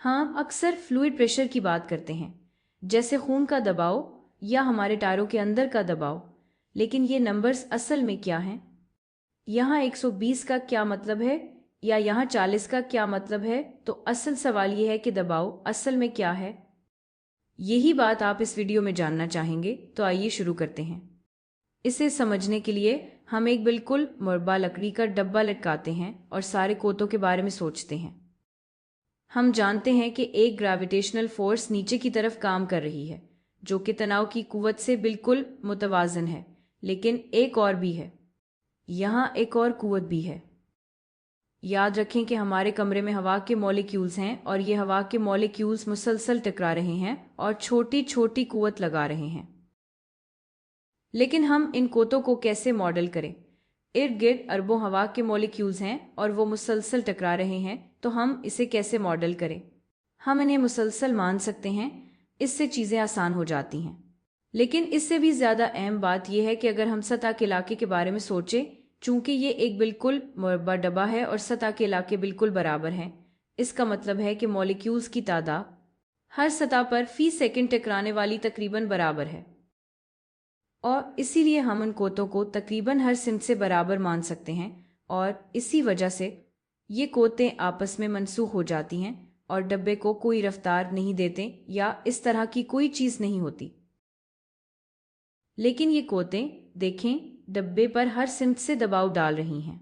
हाँ, अक्सर fluid pressure की बात करते हैं, जैसे खून का दबाव या हमारे टायरों के अंदर का दबाव। लेकिन ये नंबर्स असल में क्या हैं? यहाँ 120 का क्या मतलब है या यहाँ 40 का क्या मतलब है? तो असल सवाल ये है कि दबाव असल में क्या है। यही बात आप इस वीडियो में जानना चाहेंगे, तो आइए शुरू करते हैं। इसे समझने के लिए हम एक बिल्कुल मुरब्बा लकड़ी का डब्बा लटकाते हैं और सारे कोतों के बारे में सोचते हैं। हम जानते हैं कि एक ग्रेविटेशनल फोर्स नीचे की तरफ काम कर रही है, जो कि तनाव की कुव्वत से बिल्कुल मुतवाजन है। लेकिन एक और भी है, यहाँ एक और कुव्वत भी है। याद रखें कि हमारे कमरे में हवा के मॉलिक्यूल्स हैं और ये हवा के मॉलिक्यूल्स मुसलसल टकरा रहे हैं और छोटी छोटी कुव्वत लगा रहे हैं। लेकिन हम इन कोतों को कैसे मॉडल करें? इर्द गिर्द अरबों हवा के मॉलिक्यूल्स हैं और वो मुसलसल टकरा रहे हैं, तो हम इसे कैसे मॉडल करें? हम इन्हें मुसलसल मान सकते हैं, इससे चीज़ें आसान हो जाती हैं। लेकिन इससे भी ज़्यादा अहम बात यह है कि अगर हम सतह के इलाके के बारे में सोचें, चूंकि ये एक बिल्कुल मुरब्बा डब्बा है और सतह के इलाके बिल्कुल बराबर हैं, इसका मतलब है कि मॉलिक्यूल्स की तादाद हर सतह पर फी सेकंड टकराने वाली तकरीबन बराबर है। और इसीलिए हम उन कोतों को तकरीबन हर सिमत से बराबर मान सकते हैं और इसी वजह से ये कोतें आपस में मनसूख हो जाती हैं और डब्बे को कोई रफ्तार नहीं देते या इस तरह की कोई चीज़ नहीं होती। लेकिन ये कोतें देखें, डब्बे पर हर सिमत से दबाव डाल रही हैं।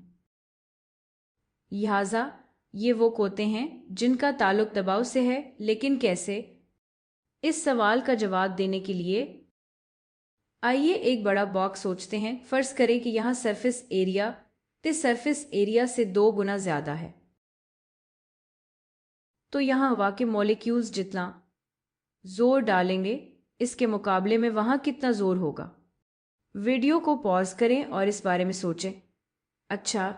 लिहाजा ये वो कोतें हैं जिनका ताल्लुक दबाव से है। लेकिन कैसे? इस सवाल का जवाब देने के लिए आइए एक बड़ा बॉक्स सोचते हैं। फर्ज करें कि यहाँ सरफेस एरिया से 2 गुना ज्यादा है। तो यहाँ हवा के मॉलिक्यूल्स जितना जोर डालेंगे, इसके मुकाबले में वहाँ कितना जोर होगा? वीडियो को पॉज करें और इस बारे में सोचें। अच्छा,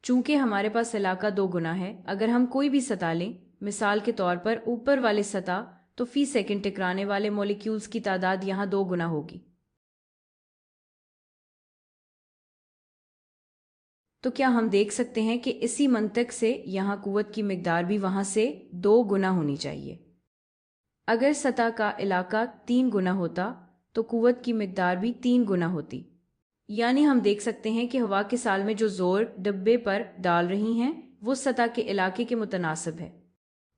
चूंकि हमारे पास इलाका 2 गुना है, अगर हम कोई भी सतह लें, मिसाल के तौर पर ऊपर वाले सतह, तो फी सेकंड टकराने वाले मॉलिक्यूल्स की तादाद यहाँ 2 गुना होगी। तो क्या हम देख सकते हैं कि इसी मंतक से यहाँ कुव्वत की मिकदार भी वहाँ से 2 गुना होनी चाहिए। अगर सतह का इलाका 3 गुना होता तो कुव्वत की मिकदार भी 3 गुना होती। यानी हम देख सकते हैं कि हवा के साल में जो जोर डब्बे पर डाल रही हैं वो सतह के इलाके के मुतनासिब है,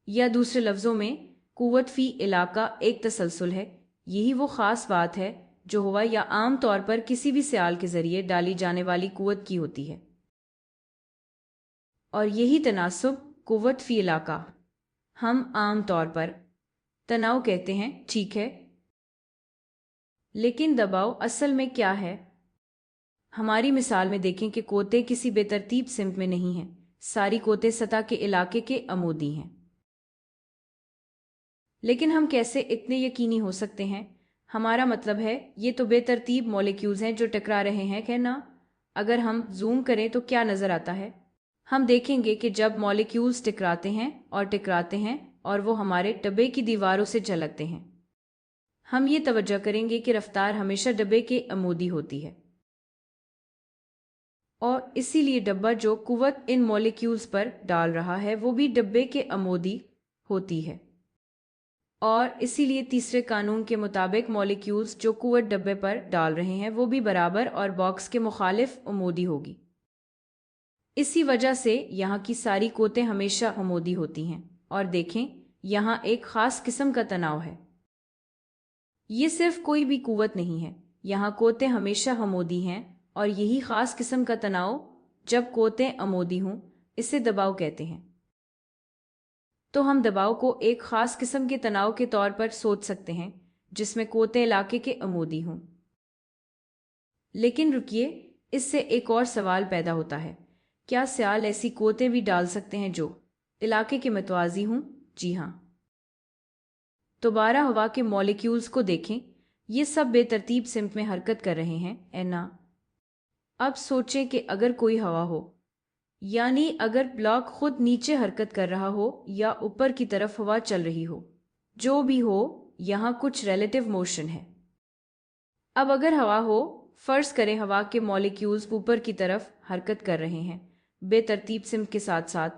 या दूसरे लफ्ज़ों में कुव्वत फी इलाका एक तसलसल है। यही वो ख़ास बात है जो हवा या आम तौर पर किसी भी सयाल के ज़रिए डाली जाने वाली कुव्वत की होती है, और यही तनासुब कुव्वत फी इलाका हम आम तौर पर तनाव कहते हैं। ठीक है, लेकिन दबाव असल में क्या है? हमारी मिसाल में देखें कि कोते किसी बेतरतीब सिमत में नहीं हैं, सारी कोते सतह के इलाके के अमूदी हैं। लेकिन हम कैसे इतने यकीनी हो सकते हैं? हमारा मतलब है, ये तो बेतरतीब मॉलिक्यूल्स हैं जो टकरा रहे हैं, कहना। अगर हम जूम करें तो क्या नजर आता है? हम देखेंगे कि जब मॉलिक्यूल्स टकराते हैं और टकराते हैं और वो हमारे डब्बे की दीवारों से झलकते हैं, हम ये तवज्जो करेंगे कि रफ्तार हमेशा डब्बे के अमूदी होती है। और इसीलिए डब्बा जो कुव्वत इन मॉलिक्यूल्स पर डाल रहा है वो भी डब्बे के अमूदी होती है। और इसीलिए तीसरे कानून के मुताबिक मॉलिक्यूल्स जो कुव्वत डब्बे पर डाल रहे हैं वो भी बराबर और बॉक्स के मुखालिफ अमूदी होगी। इसी वजह से यहाँ की सारी कोतें हमेशा अमूदी होती हैं। और देखें, यहाँ एक ख़ास किस्म का तनाव है। ये सिर्फ कोई भी कुव्वत नहीं है, यहाँ कोतें हमेशा अमूदी हैं और यही ख़ास किस्म का तनाव, जब कोतें अमूदी हों, इसे दबाव कहते हैं। तो हम दबाव को एक ख़ास किस्म के तनाव के तौर पर सोच सकते हैं जिसमें कोतें इलाके के अमूदी हों। लेकिन रुकिए, इससे एक और सवाल पैदा होता है, क्या सयाल ऐसी कोतें भी डाल सकते हैं जो इलाके के मतवाजी हों? जी हाँ। दोबारा हवा के मॉलिक्यूल्स को देखें, ये सब बेतरतीब सिमत में हरकत कर रहे हैं, है ना? अब सोचें कि अगर कोई हवा हो, यानी अगर ब्लॉक खुद नीचे हरकत कर रहा हो या ऊपर की तरफ हवा चल रही हो, जो भी हो, यहाँ कुछ रिलेटिव मोशन है। अब अगर हवा हो, फर्ज करें हवा के मॉलिक्यूल्स ऊपर की तरफ हरकत कर रहे हैं बेतरतीब सिमत के साथ साथ,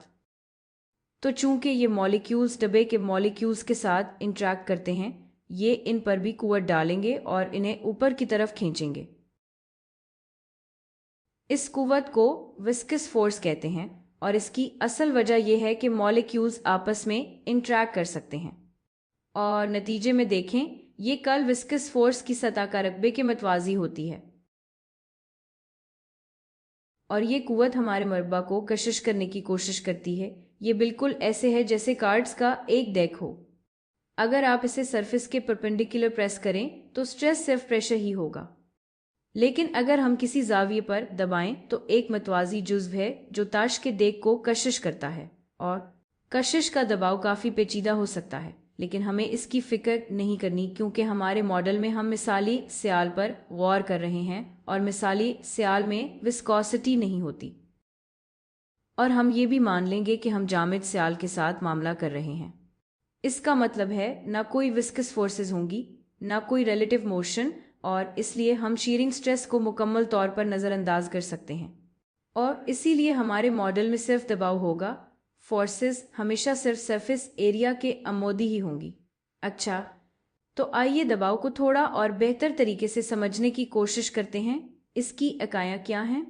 तो चूंकि ये मॉलिक्यूल्स डब्बे के मॉलिक्यूल्स के साथ इंटरैक्ट करते हैं, ये इन पर भी कुव्वत डालेंगे और इन्हें ऊपर की तरफ खींचेंगे। इस कुव्वत को विस्कस फोर्स कहते हैं और इसकी असल वजह यह है कि मॉलिक्यूल्स आपस में इंटरैक्ट कर सकते हैं और नतीजे में देखें, ये कल विस्कस फोर्स की सतह का रकबे के मतवाजी होती है और ये कुव्वत हमारे मरबा को कशिश करने की कोशिश करती है। ये बिल्कुल ऐसे है जैसे कार्ड्स का एक डेक हो। अगर आप इसे सरफेस के परपेंडिकुलर प्रेस करें तो स्ट्रेस सिर्फ प्रेशर ही होगा, लेकिन अगर हम किसी जाविये पर दबाएं तो एक मतवाजी जुज्व है जो ताश के डेक को कशिश करता है और कशिश का दबाव काफ़ी पेचीदा हो सकता है, लेकिन हमें इसकी फिक्र नहीं करनी क्योंकि हमारे मॉडल में हम मिसाली सियाल पर गौर कर रहे हैं और मिसाली सियाल में विस्कोसिटी नहीं होती और हम ये भी मान लेंगे कि हम जामिद सियाल के साथ मामला कर रहे हैं। इसका मतलब है ना कोई विस्कस फोर्सेस होंगी, ना कोई रिलेटिव मोशन, और इसलिए हम शीयरिंग स्ट्रेस को मुकम्मल तौर पर नज़रअंदाज कर सकते हैं और इसीलिए हमारे मॉडल में सिर्फ दबाव होगा। फोर्सेस हमेशा सिर्फ सरफेस एरिया के अमोदी ही होंगी। अच्छा, तो आइए दबाव को थोड़ा और बेहतर तरीके से समझने की कोशिश करते हैं। इसकी इकाइयाँ क्या हैं?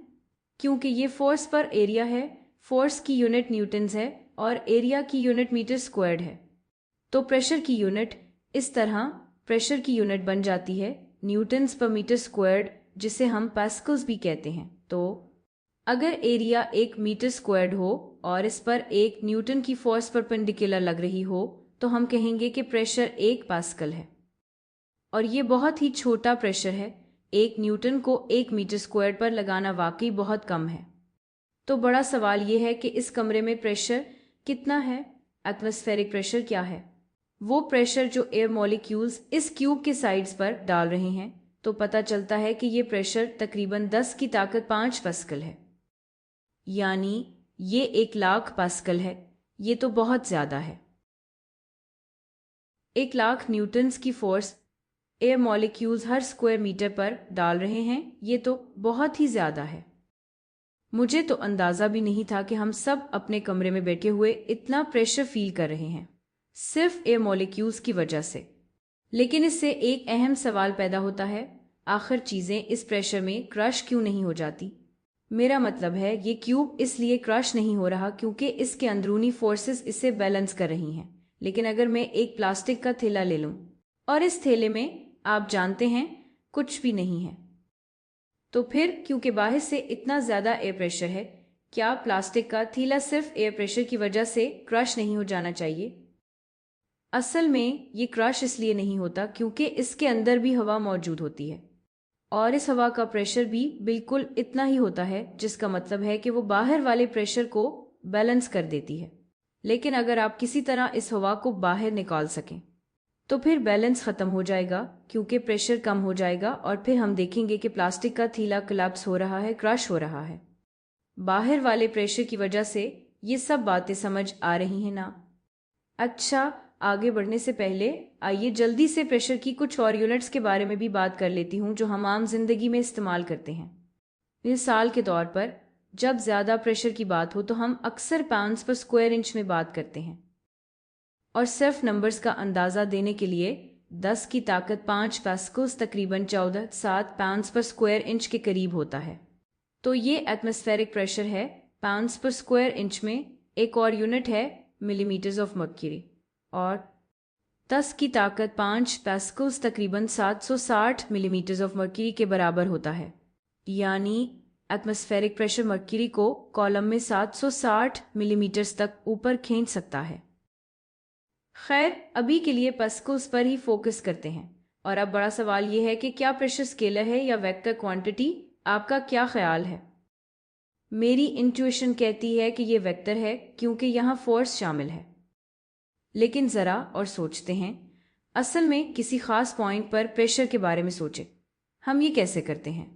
क्योंकि ये फोर्स पर एरिया है, फोर्स की यूनिट न्यूटन्स है और एरिया की यूनिट मीटर स्क्वायर्ड है, तो प्रेशर की यूनिट इस तरह प्रेशर की यूनिट बन जाती है न्यूटन्स पर मीटर स्क्वायर्ड, जिसे हम पास्कल्स भी कहते हैं। तो अगर एरिया 1 मीटर स्क्वायर्ड हो और इस पर 1 न्यूटन की फोर्स परपेंडिकुलर लग रही हो तो हम कहेंगे कि प्रेशर 1 पास्कल है और ये बहुत ही छोटा प्रेशर है। 1 न्यूटन को 1 मीटर स्क्वायर्ड पर लगाना वाकई बहुत कम है। तो बड़ा सवाल ये है कि इस कमरे में प्रेशर कितना है? एटमॉस्फेरिक प्रेशर क्या है? वो प्रेशर जो एयर मॉलिक्यूल्स इस क्यूब के साइड्स पर डाल रहे हैं। तो पता चलता है कि ये प्रेशर तकरीबन 10 की ताकत 5 पास्कल है, यानी ये 1,00,000 पास्कल है। ये तो बहुत ज़्यादा है। 1,00,000 न्यूटन्स की फोर्स एयर मॉलिक्यूल्स हर स्क्वायर मीटर पर डाल रहे हैं। ये तो बहुत ही ज़्यादा है। मुझे तो अंदाज़ा भी नहीं था कि हम सब अपने कमरे में बैठे हुए इतना प्रेशर फील कर रहे हैं सिर्फ एयर मॉलिक्यूल्स की वजह से। लेकिन इससे एक अहम सवाल पैदा होता है, आखिर चीज़ें इस प्रेशर में क्रश क्यों नहीं हो जाती? मेरा मतलब है ये क्यूब इसलिए क्रश नहीं हो रहा क्योंकि इसके अंदरूनी फोर्सेस इसे बैलेंस कर रही हैं। लेकिन अगर मैं एक प्लास्टिक का थैला ले लूं और इस थैले में आप जानते हैं कुछ भी नहीं है, तो फिर क्योंकि बाहर से इतना ज़्यादा एयर प्रेशर है, क्या प्लास्टिक का थैला सिर्फ एयर प्रेशर की वजह से क्रश नहीं हो जाना चाहिए? असल में ये क्रश इसलिए नहीं होता क्योंकि इसके अंदर भी हवा मौजूद होती है और इस हवा का प्रेशर भी बिल्कुल इतना ही होता है, जिसका मतलब है कि वो बाहर वाले प्रेशर को बैलेंस कर देती है। लेकिन अगर आप किसी तरह इस हवा को बाहर निकाल सकें तो फिर बैलेंस ख़त्म हो जाएगा क्योंकि प्रेशर कम हो जाएगा और फिर हम देखेंगे कि प्लास्टिक का थैला कोलैप्स हो रहा है, क्रश हो रहा है बाहर वाले प्रेशर की वजह से। ये सब बातें समझ आ रही हैं ना? अच्छा, आगे बढ़ने से पहले आइए जल्दी से प्रेशर की कुछ और यूनिट्स के बारे में भी बात कर लेती हूँ जो हम आम जिंदगी में इस्तेमाल करते हैं। मिसाल के तौर पर जब ज़्यादा प्रेशर की बात हो तो हम अक्सर पाउंड्स पर स्क्वायर इंच में बात करते हैं और सिर्फ नंबर्स का अंदाज़ा देने के लिए 10 की ताकत 5 पास्कल्स तकरीबन 14.7 पाउंड्स पर स्क्वायर इंच के करीब होता है। तो ये एटमॉस्फेरिक प्रेशर है पाउंड्स पर स्क्वायर इंच में। एक और यूनिट है मिलीमीटर्स ऑफ मर्क्यूरी और 10 की ताकत 5 पास्कल्स तकरीबन 760 मिलीमीटर्स ऑफ मर्क्यूरी के बराबर होता है। यानी एटमॉस्फेरिक प्रेशर मर्क्यूरी को कॉलम में 760 मिलीमीटर्स तक ऊपर खींच सकता है। खैर, अभी के लिए पास्कल्स पर ही फोकस करते हैं और अब बड़ा सवाल यह है कि क्या प्रेशर स्केलर है या वेक्टर क्वांटिटी? आपका क्या ख्याल है? मेरी इंट्यूशन कहती है कि ये वेक्टर है क्योंकि यहाँ फोर्स शामिल है। लेकिन ज़रा और सोचते हैं, असल में किसी ख़ास पॉइंट पर प्रेशर के बारे में सोचें। हम ये कैसे करते हैं?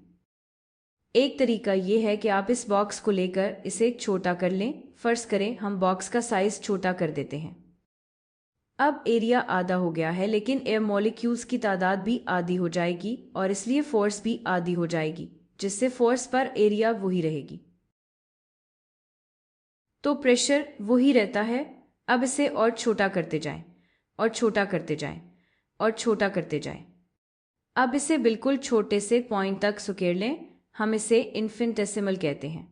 एक तरीका ये है कि आप इस बॉक्स को लेकर इसे छोटा कर लें। फ़र्ज़ करें हम बॉक्स का साइज़ छोटा कर देते हैं। अब एरिया आधा हो गया है, लेकिन एयर मॉलिक्यूल्स की तादाद भी आधी हो जाएगी और इसलिए फोर्स भी आधी हो जाएगी, जिससे फोर्स पर एरिया वही रहेगी। तो प्रेशर वही रहता है। अब इसे और छोटा करते जाएं और छोटा करते जाएं और छोटा करते जाएं। अब इसे बिल्कुल छोटे से पॉइंट तक सुकेड़ लें। हम इसे इन्फिनिटेसिमल कहते हैं।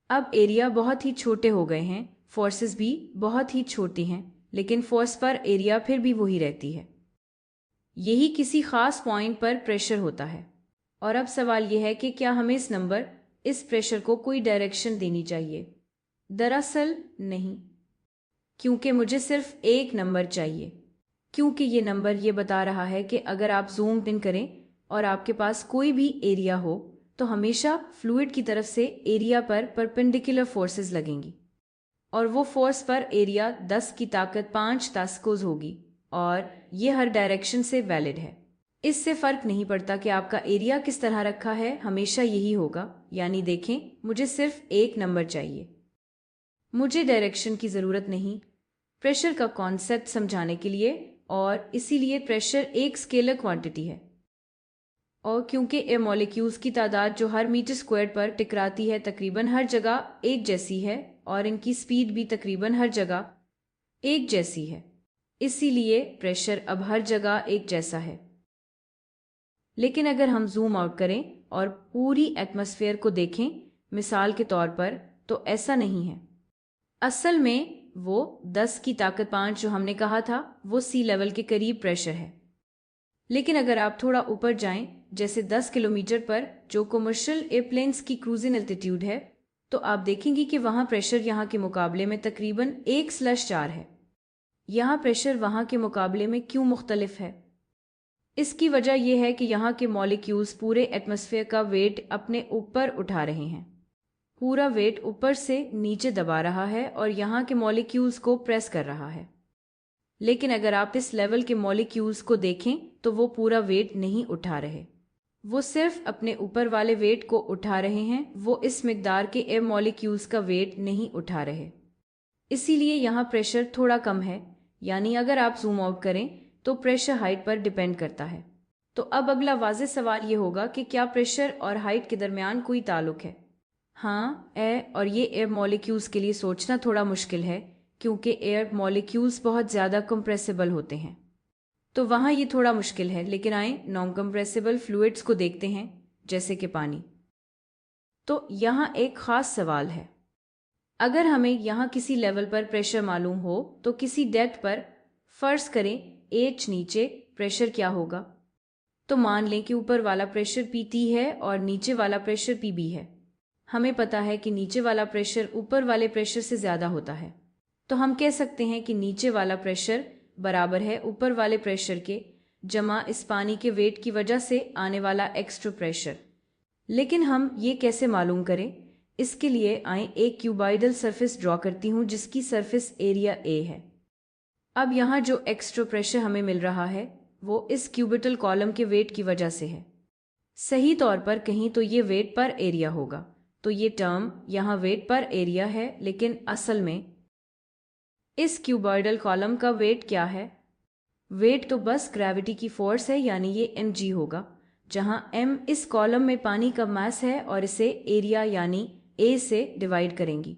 अब एरिया बहुत ही छोटे हो गए हैं, फोर्सेस भी बहुत ही छोटी हैं, लेकिन फोर्स पर एरिया फिर भी वही रहती है। यही किसी खास पॉइंट पर प्रेशर होता है। और अब सवाल यह है कि क्या हमें इस प्रेशर को कोई डायरेक्शन देनी चाहिए? दरअसल नहीं, क्योंकि मुझे सिर्फ एक नंबर चाहिए। क्योंकि ये नंबर ये बता रहा है कि अगर आप जूम इन करें और आपके पास कोई भी एरिया हो तो हमेशा फ्लूइड की तरफ से एरिया पर परपेंडिकुलर फोर्सेस लगेंगी, और वो फोर्स पर एरिया 10 की ताकत 5 पास्कल्स होगी, और ये हर डायरेक्शन से वैलिड है। इससे फर्क नहीं पड़ता कि आपका एरिया किस तरह रखा है, हमेशा यही होगा। यानी देखें, मुझे सिर्फ एक नंबर चाहिए, मुझे डायरेक्शन की ज़रूरत नहीं। प्रेशर का कॉन्सेप्ट समझाने के लिए, और इसीलिए प्रेशर एक स्केलर क्वांटिटी है। और क्योंकि एयर मॉलिक्यूल्स की तादाद जो हर मीटर स्क्वायर पर टकराती है तकरीबन हर जगह एक जैसी है, और इनकी स्पीड भी तकरीबन हर जगह एक जैसी है, इसीलिए प्रेशर अब हर जगह एक जैसा है। लेकिन अगर हम जूम आउट करें और पूरी एटमॉस्फेयर को देखें मिसाल के तौर पर, तो ऐसा नहीं है। असल में वो 10 की ताकत 5 जो हमने कहा था वो सी लेवल के करीब प्रेशर है। लेकिन अगर आप थोड़ा ऊपर जाएं, जैसे 10 किलोमीटर पर, जो कमर्शियल एयरप्लेन्स की क्रूजिंग एल्टीट्यूड है, तो आप देखेंगे कि वहाँ प्रेशर यहाँ के मुकाबले में तकरीबन 1/4 है। यहाँ प्रेशर वहाँ के मुकाबले में क्यों मुख्तलिफ है? इसकी वजह यह है कि यहाँ के मॉलिक्यूल्स पूरे एटमॉस्फेयर का वेट अपने ऊपर उठा रहे हैं। पूरा वेट ऊपर से नीचे दबा रहा है और यहाँ के मॉलिक्यूल्स को प्रेस कर रहा है। लेकिन अगर आप इस लेवल के मॉलिक्यूल्स को देखें तो वो पूरा वेट नहीं उठा रहे, वो सिर्फ अपने ऊपर वाले वेट को उठा रहे हैं, वो इस मिकदार के एयर मॉलिक्यूल्स का वेट नहीं उठा रहे। इसीलिए यहाँ प्रेशर थोड़ा कम है। यानी अगर आप जूम आउट करें तो प्रेशर हाइट पर डिपेंड करता है। तो अब अगला वाज़ेह सवाल ये होगा कि क्या प्रेशर और हाइट के दरमियान कोई ताल्लुक है? हाँ, और ये एयर मॉलिक्यूल्स के लिए सोचना थोड़ा मुश्किल है, क्योंकि एयर मॉलिक्यूल्स बहुत ज़्यादा कंप्रेसिबल होते हैं, तो वहाँ ये थोड़ा मुश्किल है। लेकिन आए नॉन कंप्रेसिबल फ्लूइड्स को देखते हैं, जैसे कि पानी। तो यहाँ एक ख़ास सवाल है। अगर हमें यहाँ किसी लेवल पर प्रेशर मालूम हो तो किसी डेप्थ पर, फर्ज करें h नीचे, प्रेशर क्या होगा? तो मान लें कि ऊपर वाला प्रेशर PT है और नीचे वाला प्रेशर PB है। हमें पता है कि नीचे वाला प्रेशर ऊपर वाले प्रेशर से ज़्यादा होता है, तो हम कह सकते हैं कि नीचे वाला प्रेशर बराबर है ऊपर वाले प्रेशर के जमा इस पानी के वेट की वजह से आने वाला एक्स्ट्रा प्रेशर। लेकिन हम ये कैसे मालूम करें? इसके लिए आए एक क्यूबॉइडल सरफेस ड्रॉ करती हूँ जिसकी सरफेस एरिया A है। अब यहाँ जो एक्स्ट्रा प्रेशर हमें मिल रहा है वो इस क्यूबिटल कॉलम के वेट की वजह से है। सही तौर पर कहीं तो ये वेट पर एरिया होगा, तो ये टर्म यहाँ वेट पर एरिया है, लेकिन असल में इस क्यूबॉइडल कॉलम का वेट क्या है? वेट तो बस ग्रेविटी की फोर्स है, यानी ये mg होगा, जहाँ m इस कॉलम में पानी का मास है और इसे एरिया यानी A से डिवाइड करेंगी।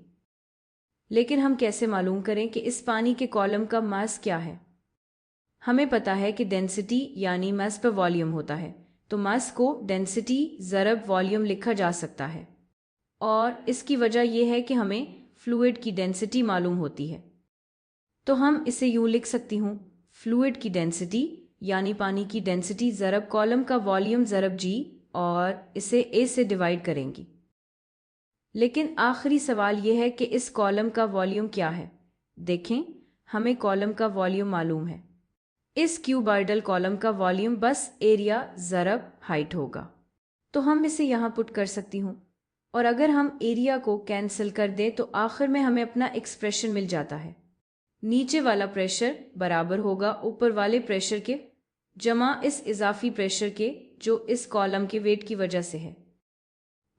लेकिन हम कैसे मालूम करें कि इस पानी के कॉलम का मास क्या है? हमें पता है कि डेंसिटी यानी मास पर वॉल्यूम होता है, तो मास को डेंसिटी ज़रब वॉल्यूम लिखा जा सकता है, और इसकी वजह यह है कि हमें फ्लूइड की डेंसिटी मालूम होती है। तो हम इसे यूँ लिख सकती हूँ, फ्लूइड की डेंसिटी यानी पानी की डेंसिटी ज़रब कॉलम का वॉल्यूम ज़रब g, और इसे A से डिवाइड करेंगी। लेकिन आखिरी सवाल यह है कि इस कॉलम का वॉल्यूम क्या है? देखें, हमें कॉलम का वॉल्यूम मालूम है। इस क्यूबॉइडल कॉलम का वॉल्यूम बस एरिया ज़रब हाइट होगा, तो हम इसे यहाँ पुट कर सकती हूँ, और अगर हम एरिया को कैंसिल कर दें तो आखिर में हमें अपना एक्सप्रेशन मिल जाता है। नीचे वाला प्रेशर बराबर होगा ऊपर वाले प्रेशर के जमा इस इजाफी प्रेशर के जो इस कॉलम के वेट की वजह से है।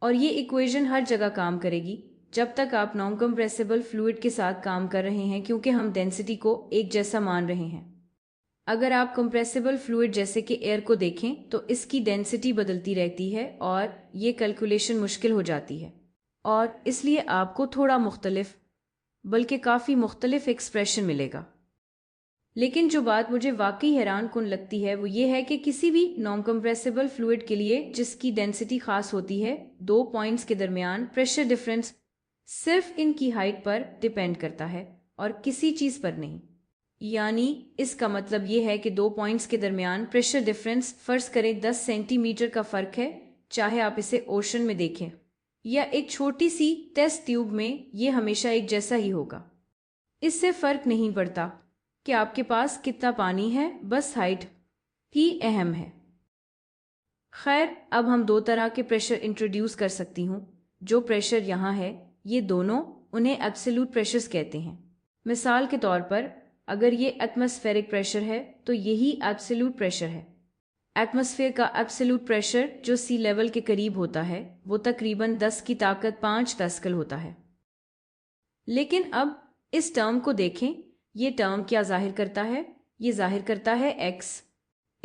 और ये इक्वेशन हर जगह काम करेगी जब तक आप नॉन कंप्रेसिबल फ्लूइड के साथ काम कर रहे हैं, क्योंकि हम डेंसिटी को एक जैसा मान रहे हैं। अगर आप कंप्रेसिबल फ्लूइड जैसे कि एयर को देखें तो इसकी डेंसिटी बदलती रहती है और ये कैलकुलेशन मुश्किल हो जाती है, और इसलिए आपको थोड़ा मुख्तलिफ बल्कि काफ़ी मुख्तलिफ एक्सप्रेशन मिलेगा। लेकिन जो बात मुझे वाकई हैरान कुन लगती है वो ये है कि किसी भी नॉन कंप्रेसिबल फ्लूइड के लिए जिसकी डेंसिटी खास होती है, दो पॉइंट्स के दरमियान प्रेशर डिफरेंस सिर्फ इनकी हाइट पर डिपेंड करता है और किसी चीज़ पर नहीं। यानी इसका मतलब ये है कि दो पॉइंट्स के दरमियान प्रेशर डिफरेंस फर्ज करें 10 सेंटीमीटर का फ़र्क है, चाहे आप इसे ओशन में देखें या एक छोटी सी टेस्ट ट्यूब में, ये हमेशा एक जैसा ही होगा। इससे फ़र्क नहीं पड़ता कि आपके पास कितना पानी है, बस हाइट ही अहम है। खैर, अब हम दो तरह के प्रेशर इंट्रोड्यूस कर सकती हूँ। जो प्रेशर यहाँ है, ये दोनों, उन्हें एब्सोल्यूट प्रेशर्स कहते हैं। मिसाल के तौर पर अगर ये एटमॉस्फेरिक प्रेशर है तो यही एब्सोल्यूट प्रेशर है। एटमॉस्फेयर का एब्सोल्यूट प्रेशर जो सी लेवल के करीब होता है वो तकरीबन 10 की ताकत 5 पास्कल होता है। लेकिन अब इस टर्म को देखें, ये टर्म क्या जाहिर करता है? ये जाहिर करता है x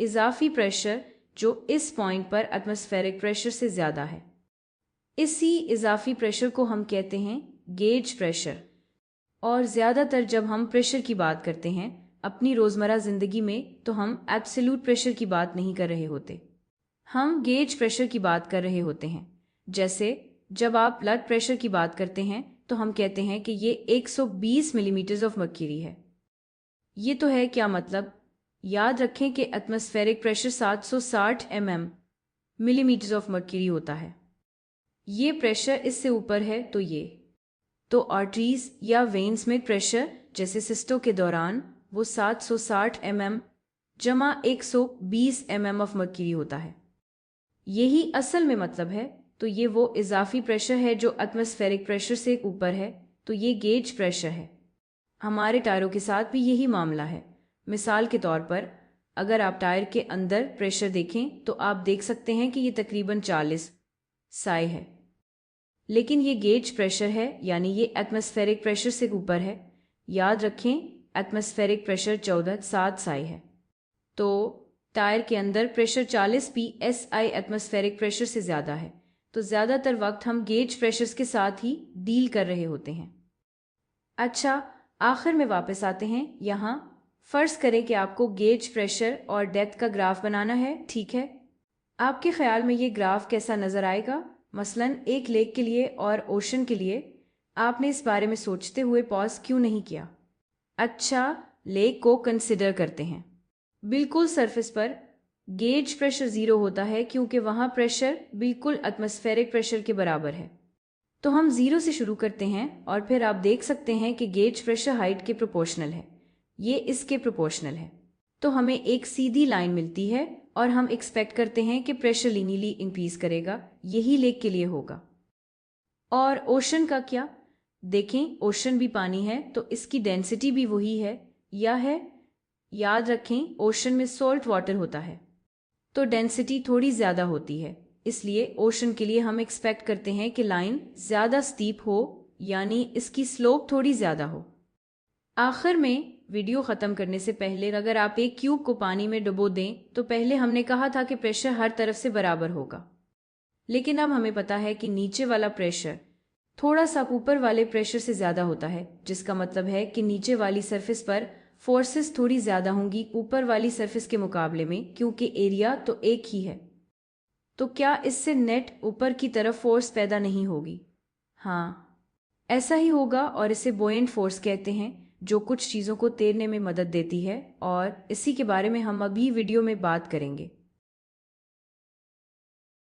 इजाफी प्रेशर जो इस पॉइंट पर एटमॉस्फेरिक प्रेशर से ज़्यादा है। इसी इजाफी प्रेशर को हम कहते हैं गेज प्रेशर। और ज़्यादातर जब हम प्रेशर की बात करते हैं अपनी रोज़मर्रा ज़िंदगी में तो हम एब्सोल्यूट प्रेशर की बात नहीं कर रहे होते, हम गेज प्रेशर की बात कर रहे होते हैं। जैसे जब आप ब्लड प्रेशर की बात करते हैं तो हम कहते हैं कि ये 120 मिलीमीटर्स ऑफ मर्क्यूरी है। ये तो है क्या मतलब? याद रखें कि atmospheric pressure 760 millimetres of mercury होता है। ये प्रेशर इससे ऊपर है तो आर्टरीज या वेन्स में प्रेशर जैसे सिस्टों के दौरान वो 760 जमा 120 ऑफ मर्क्यूरी होता है। यही असल में मतलब है। तो ये वो इजाफी प्रेशर है जो एटमॉस्फेरिक प्रेशर से ऊपर है, तो ये गेज प्रेशर है। हमारे टायरों के साथ भी यही मामला है। मिसाल के तौर पर अगर आप टायर के अंदर प्रेशर देखें तो आप देख सकते हैं कि ये तकरीबन 40 साई है, लेकिन ये गेज प्रेशर है, यानी ये एटमॉस्फेरिक प्रेशर से ऊपर है। याद रखें एटमॉस्फेरिक प्रेशर 14.7 साई है, तो टायर के अंदर प्रेशर 40 psi एटमॉस्फेरिक प्रेशर से ज़्यादा है। तो ज़्यादातर वक्त हम गेज प्रेशर्स के साथ ही डील कर रहे होते हैं। अच्छा, आखिर में वापस आते हैं। यहाँ फ़र्ज़ करें कि आपको गेज प्रेशर और डेप्थ का ग्राफ बनाना है, ठीक है? आपके ख्याल में ये ग्राफ कैसा नज़र आएगा? मसलन एक लेक के लिए और ओशन के लिए आपने इस बारे में सोचते हुए पॉज क्यों नहीं किया? अच्छा, लेक को कंसिडर करते हैं। बिल्कुल सरफेस पर गेज प्रेशर 0 होता है क्योंकि वहाँ प्रेशर बिल्कुल एटमॉस्फेरिक प्रेशर के बराबर है। तो हम 0 से शुरू करते हैं और फिर आप देख सकते हैं कि गेज प्रेशर हाइट के प्रोपोर्शनल है, ये इसके प्रोपोर्शनल है। तो हमें एक सीधी लाइन मिलती है और हम एक्सपेक्ट करते हैं कि प्रेशर लीनियरली इंक्रीज करेगा। यही लेक के लिए होगा। और ओशन का क्या? देखें, ओशन भी पानी है तो इसकी डेंसिटी भी वही है, या है? याद रखें ओशन में सॉल्ट वाटर होता है तो डेंसिटी थोड़ी ज़्यादा होती है, इसलिए ओशन के लिए हम एक्सपेक्ट करते हैं कि लाइन ज़्यादा स्टीप हो, यानी इसकी स्लोप थोड़ी ज़्यादा हो। आखिर में वीडियो ख़त्म करने से पहले अगर आप एक क्यूब को पानी में डुबो दें तो पहले हमने कहा था कि प्रेशर हर तरफ से बराबर होगा, लेकिन अब हमें पता है कि नीचे वाला प्रेशर थोड़ा सा ऊपर वाले प्रेशर से ज़्यादा होता है, जिसका मतलब है कि नीचे वाली सरफेस पर फोर्सेस थोड़ी ज़्यादा होंगी ऊपर वाली सरफेस के मुकाबले में, क्योंकि एरिया तो एक ही है। तो क्या इससे नेट ऊपर की तरफ फोर्स पैदा नहीं होगी? हाँ, ऐसा ही होगा और इसे बुओयंट फोर्स कहते हैं, जो कुछ चीज़ों को तैरने में मदद देती है और इसी के बारे में हम अभी वीडियो में बात करेंगे।